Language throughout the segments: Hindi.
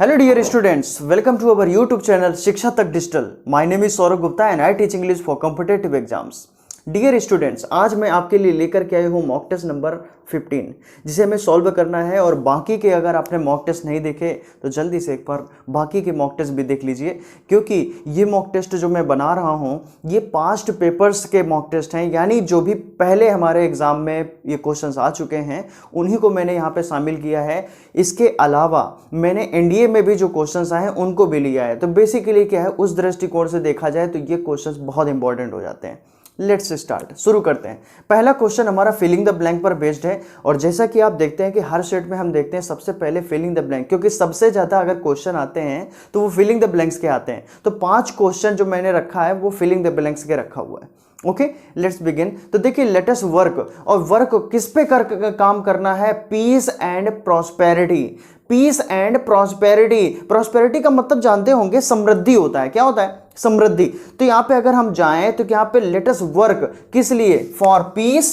Hello dear students, welcome to our YouTube channel Shiksha Tak Digital. My name is Saurabh Gupta and I teach English for competitive exams। Dear students, आज मैं आपके लिए लेकर के आया हूँ मॉक टेस्ट नंबर 15 जिसे हमें सॉल्व करना है। और बाकी के अगर आपने मॉक टेस्ट नहीं देखे तो जल्दी से एक बार बाकी के मॉक टेस्ट भी देख लीजिए, क्योंकि ये मॉक टेस्ट जो मैं बना रहा हूँ ये पास्ट पेपर्स के मॉक टेस्ट हैं, यानी जो भी पहले हमारे एग्ज़ाम में ये क्वेश्चंस आ चुके हैं उन्हीं को मैंने यहाँ पे शामिल किया है। इसके अलावा मैंने एनडीए में भी जो क्वेश्चंस आए हैं उनको भी लिया है। तो बेसिकली क्या है, उस दृष्टिकोण से देखा जाए तो ये क्वेश्चंस बहुत इंपॉर्टेंट हो जाते हैं। लेट्स स्टार्ट, शुरू करते हैं। पहला क्वेश्चन हमारा फिलिंग द ब्लैंक पर बेस्ड है। और जैसा कि आप देखते हैं कि हर सेट में हम देखते हैं सबसे पहले फिलिंग द ब्लैंक, क्योंकि सबसे ज़्यादा अगर क्वेश्चन आते हैं तो वो फिलिंग द ब्लैंक्स के आते हैं। तो 5 क्वेश्चन जो मैंने रखा है वो फिलिंग द ब्लैंक्स के रखा हुआ है। Okay, let's begin. तो देखिए, लेट अस वर्क, और वर्क किस पे काम करना है? Peace and prosperity. Peace and prosperity, prosperity का मतलब जानते होंगे समृद्धि होता है। क्या होता है? समृद्धि। तो यहां पे अगर हम जाएं तो यहां पे लेट अस वर्क किस लिए? For piece,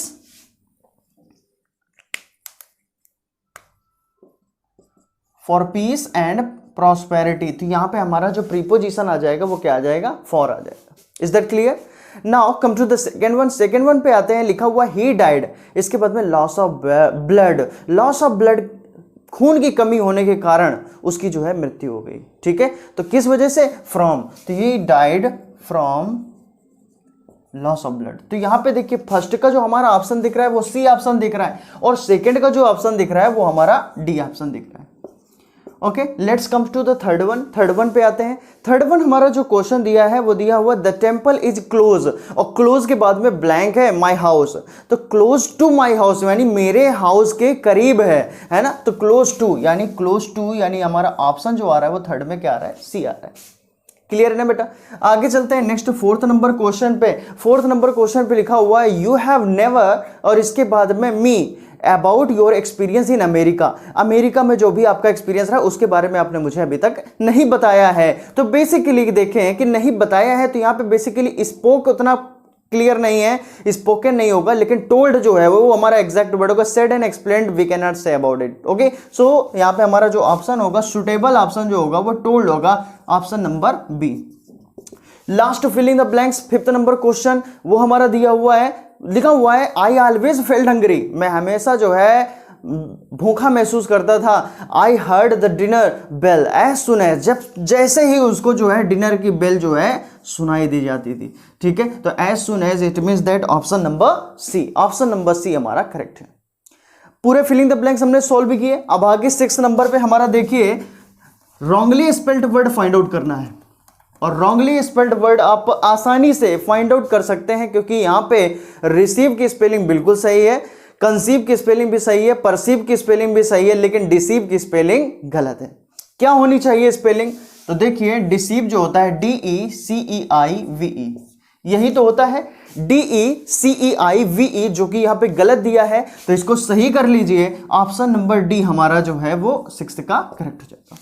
for piece and prosperity. तो यहां पे हमारा जो प्रीपोजिशन आ जाएगा वो क्या आ जाएगा? फॉर आ जाएगा। Is that clear? Now come to the second one. Second one पे आते हैं, लिखा हुआ ही डाइड। इसके बाद में loss of blood. Loss of blood, खून की कमी होने के कारण उसकी जो है मृत्यु हो गई। ठीक है, तो किस वजह से? फ्रॉम। तो he died from loss of blood. तो यहां पे देखिए, फर्स्ट का जो हमारा ऑप्शन दिख रहा है वो सी ऑप्शन दिख रहा है, और सेकंड का जो ऑप्शन दिख रहा है वो हमारा डी ऑप्शन दिख रहा है। Okay, let's come to the third one. Third one पे आते हैं। थर्ड वन हमारा जो क्वेश्चन दिया है वो दिया हुआ द टेम्पल इज क्लोज, और क्लोज के बाद में ब्लैंक है माई हाउस। तो क्लोज टू माई हाउस यानी मेरे हाउस के करीब है ना। तो क्लोज टू यानी हमारा ऑप्शन जो आ रहा है वो थर्ड में क्या आ रहा है? सी आ रहा है। क्लियर है ना बेटा? आगे चलते हैं नेक्स्ट फोर्थ नंबर क्वेश्चन पे। फोर्थ नंबर क्वेश्चन पे लिखा हुआ है यू हैव नेवर, और इसके बाद में me about your experience in America. America में जो भी आपका एक्सपीरियंस रहा उसके बारे में आपने मुझे अभी तक नहीं बताया है। तो बेसिकली देखें कि नहीं बताया है, तो यहां पे बेसिकली स्पोक उतना क्लियर नहीं है, स्पोकन नहीं होगा, लेकिन टोल्ड जो है वो हमारा एग्जैक्ट वर्ड होगा। Said and explained we can not say about it. Okay, so यहां पे हमारा जो ऑप्शन होगा, सुटेबल ऑप्शन जो होगा वो टोल्ड होगा, option number B. Last filling the blanks, fifth number question वो हमारा दिया हुआ है, लिखा हुआ है आई ऑलवेज फेल्ट हंग्री। मैं हमेशा जो है भूखा महसूस करता था। I heard the dinner bell as soon as, जब जैसे ही उसको जो है डिनर की बेल जो है सुनाई दी जाती थी। ठीक है, तो as soon as it means that option number C, option number C हमारा करेक्ट है। पूरे फिलिंग द ब्लैंक्स हमने सॉल्व भी किए। अब आगे 6 नंबर पे हमारा देखिए, wrongly spelled word find out करना है। और रॉन्गली स्पेल्ड वर्ड आप आसानी से फाइंड आउट कर सकते हैं, क्योंकि यहां पे रिसीव की स्पेलिंग बिल्कुल सही है, कंसीव की स्पेलिंग भी सही है, परसीव की स्पेलिंग भी सही है, लेकिन डिसीव की स्पेलिंग गलत है। क्या होनी चाहिए स्पेलिंग? तो देखिए, डिसीव जो होता है DECEIVE, यही तो होता है DECEIVE, जो कि यहां पे गलत दिया है। तो इसको सही कर लीजिए, ऑप्शन नंबर डी हमारा जो है वो 6th का करेक्ट हो जाएगा।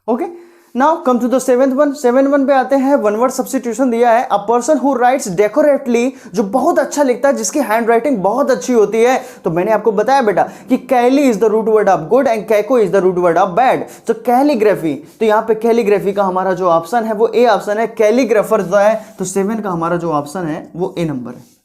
Okay, now come to the 7th one. 7th one पे आते हैं, वन वर्ड सब्स्टिट्यूशन दिया है। A person who writes decoratively, जो बहुत अच्छा लिखता है, जिसकी हैंड राइटिंग बहुत अच्छी होती है। तो मैंने आपको बताया बेटा कि calli is the root word of good and caco is the root word of bad. तो कैलीग्राफी, तो यहाँ पे कैलीग्राफी का हमारा जो ऑप्शन है वो ए ऑप्शन है। कैलीग्राफर जो है, तो 7 का हमारा जो ऑप्शन है वो ए नंबर है।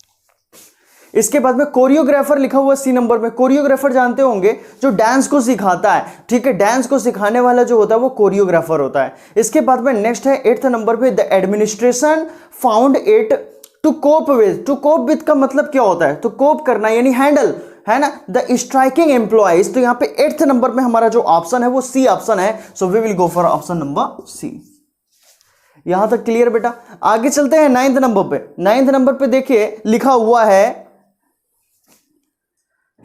इसके बाद में कोरियोग्राफर लिखा हुआ सी नंबर में। कोरियोग्राफर जानते होंगे जो डांस को सिखाता है। ठीक है, डांस को सिखाने वाला जो होता है वो कोरियोग्राफर होता है। इसके बाद में नेक्स्ट है 8th नंबर पे, the administration found it to cope with. To cope with का मतलब क्या होता है? तो कोप करना यानी हैंडल, है ना। द स्ट्राइकिंग एम्प्लॉइज, तो यहाँ पे 8th नंबर में हमारा जो ऑप्शन है वो सी ऑप्शन है। So we will go for option number C. यहां तक क्लियर बेटा? आगे चलते हैं 9th नंबर पे। 9th नंबर पे देखिए, लिखा हुआ है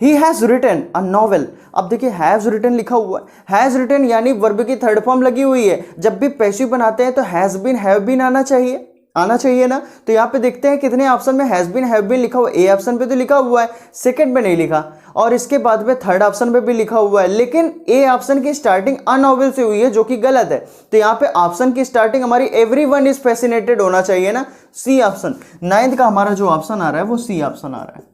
He has written a novel। अब देखिए, हैज रिटन लिखा हुआ है। हैज रिटन यानी वर्ब की थर्ड फॉर्म लगी हुई है। जब भी पैसिव बनाते हैं तो हैज बीन, हैव बीन आना चाहिए ना। तो यहाँ पे देखते हैं कितने ऑप्शन में हैज बीन, हैव बीन लिखा हुआ है। ए ऑप्शन पे तो लिखा हुआ है, सेकंड में नहीं लिखा, और इसके बाद में थर्ड ऑप्शन पे भी लिखा हुआ है, लेकिन ए ऑप्शन की स्टार्टिंग अ नॉवेल से हुई है, जो कि गलत है। तो यहाँ पे ऑप्शन की स्टार्टिंग हमारी एवरीवन इज फैसिनेटेड होना चाहिए ना, सी ऑप्शन। 9th का हमारा जो ऑप्शन आ रहा है वो सी ऑप्शन आ रहा है।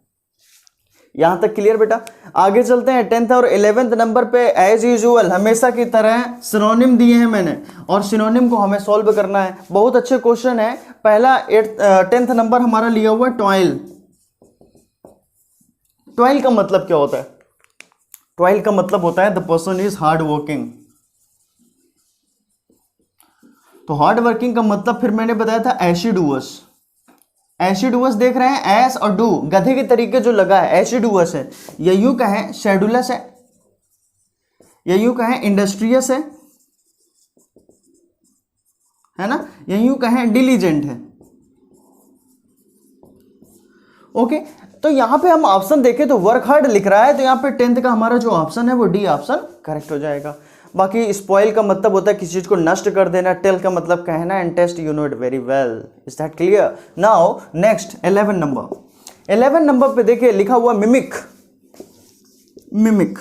यहां तक क्लियर बेटा। आगे चलते हैं 10th और 11th नंबर पे एज यूजुअल हमेशा की तरह सिनोनिम दिए हैं मैंने और सिनोनिम को हमें सॉल्व करना है। बहुत अच्छे क्वेश्चन है। पहला 10th नंबर हमारा लिया हुआ टॉयल। टॉयल का मतलब क्या होता है? टॉयल का मतलब होता है the person is hard working. तो हार्ड वर्किंग का मतलब फिर मैंने बताया था एसिडुअस। एसिडुअस देख रहे हैं, एस और डू गधे के तरीके जो लगा है एसिडुअस है, या यूं कहें शेड्यूलस है, या यूं कहें इंडस्ट्रियस है ना, या यूं कहें डिलीजेंट है। ओके तो यहां पे हम ऑप्शन देखें तो वर्क हार्ड लिख रहा है, तो यहां पे 10th का हमारा जो ऑप्शन है वो डी ऑप्शन करेक्ट हो जाएगा। बाकी स्पॉइल का मतलब होता है किसी चीज को नष्ट कर देना, टेल का मतलब कहना, and test you know it very well. Is that clear? Now next 11 number. 11 number पे देखिए लिखा हुआ मिमिक। मिमिक,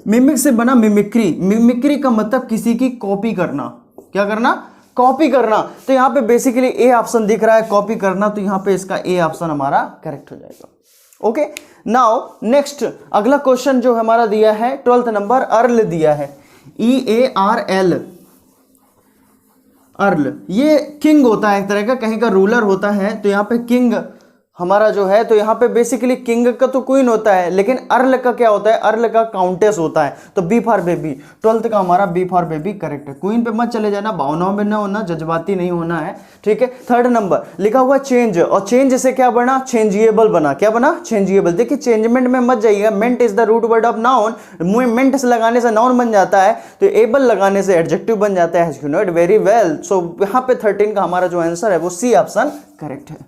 मिमिक से बना मिमिक्री। मिमिक्री का मतलब किसी की कॉपी करना। क्या करना? कॉपी करना। तो यहां पे बेसिकली ए ऑप्शन दिख रहा है कॉपी करना, तो यहां पे इसका ए ऑप्शन हमारा करेक्ट हो जाएगा। ओके नाउ नेक्स्ट अगला क्वेश्चन जो हमारा दिया है 12th नंबर, अर्ल दिया है, EARL, अर्ल। ये किंग होता है, एक तरह का कहीं का रूलर होता है। तो यहाँ पे किंग हमारा जो है, तो यहाँ पे बेसिकली किंग का तो क्वीन होता है, लेकिन अर्ल का क्या होता है? अर्ल का काउंटेस होता है। तो बी फॉर बेबी, 12th का हमारा बी फॉर बेबी करेक्ट है। क्वीन पे मत चले जाना, भावनाओं में ना होना, जज्बाती नहीं होना है, ठीक है। 3rd नंबर लिखा हुआ चेंज, और चेंज से क्या बना? चेंजिएबल बना। क्या बना? चेंजिएबल। देखिए चेंजमेंट में मत जाइएगा, ment is the root word of noun. Ment से लगाने से नाउन बन जाता है, तो एबल लगाने से एडजेक्टिव बन जाता है। You know it very well. So यहाँ पे 13 का हमारा जो आंसर है वो सी ऑप्शन करेक्ट है।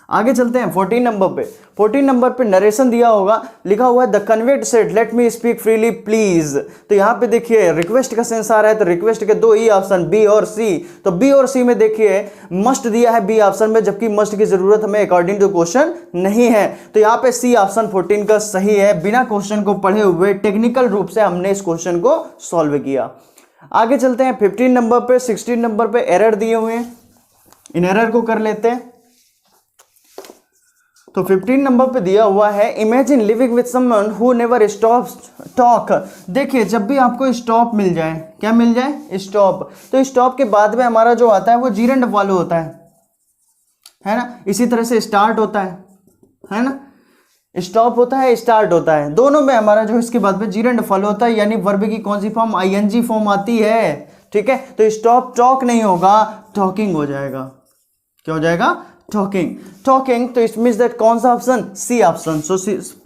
आगे चलते हैं 14 नंबर पे। 14 नंबर पे नरेशन दिया होगा, लिखा हुआ है the convert said let me speak freely please. तो यहाँ पे देखिए रिक्वेस्ट का सेंस आ रहा है, तो रिक्वेस्ट के दो ही ऑप्शन बी और सी। तो बी और सी में देखिए मस्ट दिया है बी ऑप्शन में, जबकि मस्ट की जरूरत हमें अकॉर्डिंग टू क्वेश्चन नहीं है। तो यहाँ पे सी ऑप्शन 14 का सही है। बिना क्वेश्चन को पढ़े हुए टेक्निकल रूप से हमने इस क्वेश्चन को सॉल्व किया। आगे चलते हैं 15 नंबर पे। 16 नंबर पे एरर दिए हुए हैं, इन एरर को कर लेते हैं। तो 15 नंबर पे दिया हुआ है imagine living with someone who never stops talk. देखिए जब भी आपको स्टॉप मिल जाए, क्या मिल जाए? स्टॉप। तो स्टॉप के बाद में हमारा जो आता है वो जीरेंड फॉलो होता है ना। इसी तरह से स्टार्ट होता है ना। स्टॉप होता है, स्टार्ट होता है, दोनों में हमारा जो इसके बाद में जीरेंड फॉलो होता है, यानी वर्ब की कौन सी फॉर्म? आईएनजी फॉर्म आती है, ठीक है। तो स्टॉप टॉक नहीं होगा, टॉकिंग हो जाएगा। क्या हो जाएगा? टॉकिंग। टॉकिंग। तो इट मींस दैट कौन सा ऑप्शन? C option. सो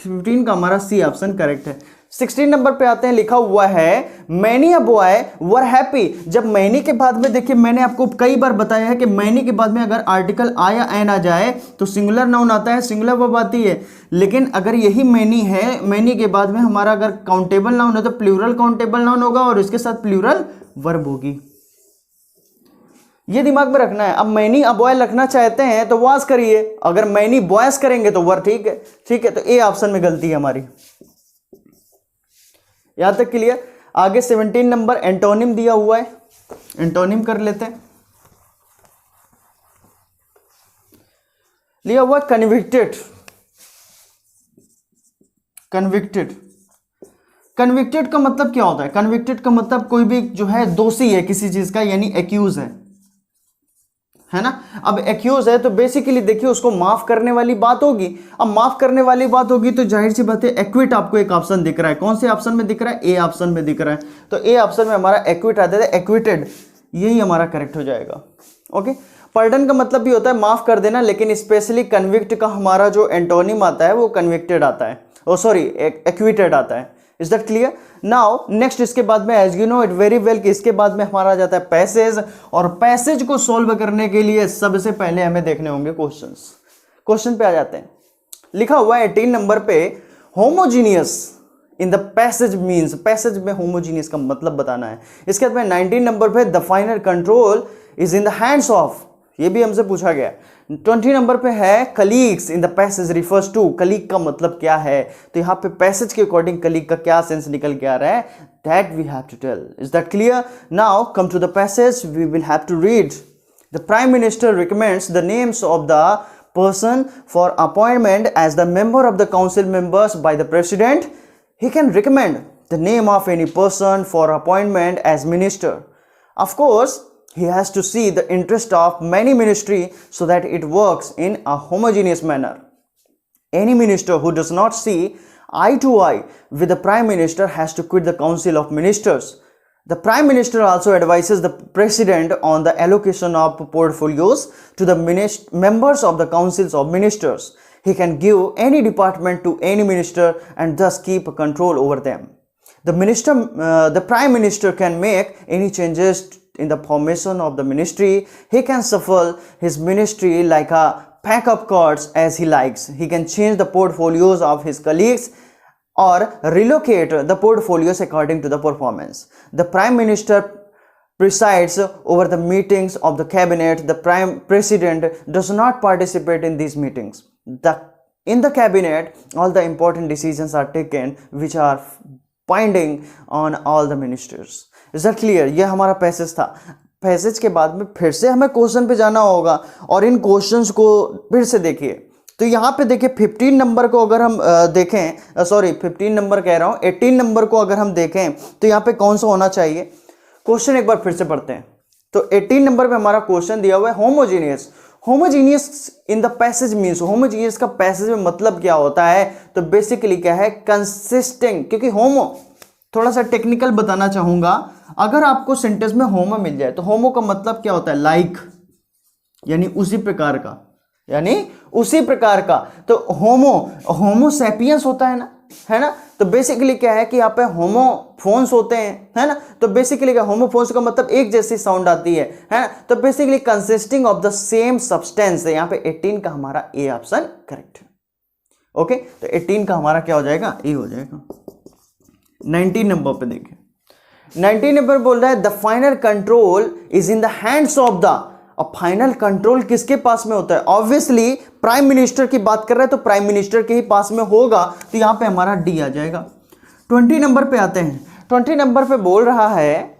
15 का हमारा सी ऑप्शन करेक्ट है। 16 नंबर पे आते हैं, लिखा हुआ है many a boy were happy. जब मैनी के बाद में देखिए मैंने आपको कई बार बताया है कि मैनी के बाद में अगर आर्टिकल आ या एन आ जाए तो सिंगुलर नाउन आता है, सिंगुलर वर्ब आती है। लेकिन अगर यही मैनी है, मैनी के बाद में हमारा अगर काउंटेबल नाउन है तो प्लूरल काउंटेबल नाउन होगा और इसके साथ प्लूरल वर्ब होगी। ये दिमाग में रखना है। अब मैनी अ बॉय रखना चाहते हैं तो वाज करिए, अगर मैनी बॉयज करेंगे तो वर, ठीक है, ठीक है। तो ए ऑप्शन में गलती है हमारी। यहां तक क्लियर? आगे 17 नंबर एंटोनिम दिया हुआ है, एंटोनिम कर लेते हैं। लिया हुआ कन्विक्टेड। कन्विक्टेड, कन्विक्टेड का मतलब क्या होता है? कन्विक्टेड का मतलब कोई भी जो है दोषी है किसी चीज का, यानी एक्यूज है ना। अब एक्यूज है तो बेसिकली देखिए उसको माफ करने वाली बात होगी। अब माफ करने वाली बात होगी तो जाहिर सी बात है एक्विट आपको एक ऑप्शन दिख रहा है। कौन से ऑप्शन में दिख रहा है? ए ऑप्शन में दिख रहा है। तो ए ऑप्शन में हमारा एक्विट आता है, एक्विटेड, यही हमारा करेक्ट हो जाएगा। ओके। पर्डन का मतलब भी होता है माफ कर देना, लेकिन स्पेशली कन्विक्ट का हमारा जो एंटोनिम आता है वो कन्विक्टेड आता है, ओ सॉरी एक्विटेड आता है। Is that clear? Now next इसके बाद में as you know it very well कि इसके बाद में हमारा जाता है पैसेज, और पैसेज को सॉल्व करने के लिए सबसे पहले हमें देखने होंगे क्वेश्चंस। क्वेश्चन पे आ जाते हैं। लिखा हुआ है 18 नंबर पे homogeneous in the passage means. Passage में होमोजीनियस का मतलब बताना है। इसके बाद में 19 नंबर पे the final control is in the hands of, ये भी हमसे पूछा गया। 20 नंबर पे है colleagues in the passage refers to. Colleague का मतलब क्या है? तो यहाँ पे पैसेज के अकॉर्डिंग कलीग का क्या सेंस निकल के आ रहा है, that we have to tell. Is that clear? Now come to the passage, we will have to read the prime minister recommends the names of the person for appointment as the member of the council members by the president, he can recommend the name of any person for appointment as minister. Of course, he has to see the interest of many ministry so that it works in a homogeneous manner. Any minister who does not see eye to eye with the prime minister has to quit the council of ministers. The prime minister also advises the president on the allocation of portfolios to the members of the councils of ministers. He can give any department to any minister and thus keep control over them. The prime minister can make any changes in the formation of the ministry. He can shuffle his ministry like a pack of cards as he likes. He can change the portfolios of his colleagues or relocate the portfolios according to the performance. The prime minister presides over the meetings of the cabinet. The prime president does not participate in these meetings. In the cabinet, all the important decisions are taken which are binding on all the ministers. Is that clear? ये हमारा पैसेज था. पैसेज के बाद में फिर से हमें क्वेश्चन पे जाना होगा और इन क्वेश्चंस को फिर से देखिए. तो यहाँ पे देखिए 15 नंबर को अगर हम देखें, सॉरी 15 नंबर कह रहा हूँ, 18 नंबर को अगर हम देखें तो यहाँ पे कौन सा होना चाहिए. क्वेश्चन एक बार फिर से पढ़ते हैं. तो 18 नंबर पे हमारा क्वेश्चन दिया हुआ है homogeneous. Homogeneous in the passage means, homogeneous का पैसेज में मतलब क्या होता है. तो बेसिकली क्या है, कंसिस्टिंग. क्योंकि होमो थोड़ा सा टेक्निकल बताना चाहूंगा. अगर आपको सेंटेंस में होमो मिल जाए तो होमो का मतलब क्या होता है, लाइक, यानी उसी प्रकार का, यानी उसी प्रकार का. तो होमो सैपियंस होता है ना. तो बेसिकली क्या है कि यहाँ पे होमोफोन्स होते हैं, है ना. तो बेसिकली क्या, होमोफोन्स का मतलब एक जैसी साउंड आती है ना. तो basically consisting of the same substance. यहाँ पे 18 का हमारा ए ऑप्शन करेक्ट है. ओके, तो 18 का हमारा क्या हो जाएगा, ए हो जाएगा. 19 नंबर पे देखिए. 19 नंबर बोल रहा है the final control is in the hands of the. अब फाइनल कंट्रोल किसके पास में होता है, ऑब्वियसली प्राइम मिनिस्टर की बात कर रहे हैं तो प्राइम मिनिस्टर के ही पास में होगा. तो यहां पे हमारा डी आ जाएगा. 20 नंबर पे आते हैं. 20 नंबर पे बोल रहा है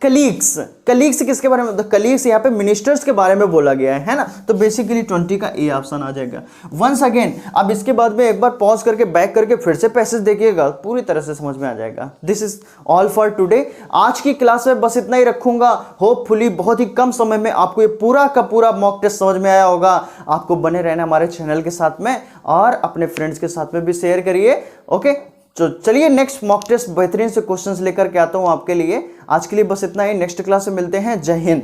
कलीग्स. कलीग्स किसके बारे में, कलीग्स यहाँ पे मिनिस्टर्स के बारे में बोला गया है ना. तो बेसिकली 20 का ए ऑप्शन आ जाएगा. वंस अगेन, अब इसके बाद में एक बार पॉज करके बैक करके फिर से पैसेज देखिएगा, पूरी तरह से समझ में आ जाएगा. This is all for today. आज की क्लास में बस इतना ही रखूंगा. होपफुली बहुत ही कम समय में आपको ये पूरा का पूरा मॉक टेस्ट समझ में आया होगा. आपको बने रहना हमारे चैनल के साथ में और अपने फ्रेंड्स के साथ में भी शेयर करिए. ओके, तो चलिए नेक्स्ट मॉक टेस्ट बेहतरीन से क्वेश्चंस लेकर के आता हूं आपके लिए. आज के लिए बस इतना ही. नेक्स्ट क्लास में मिलते हैं. जय हिंद.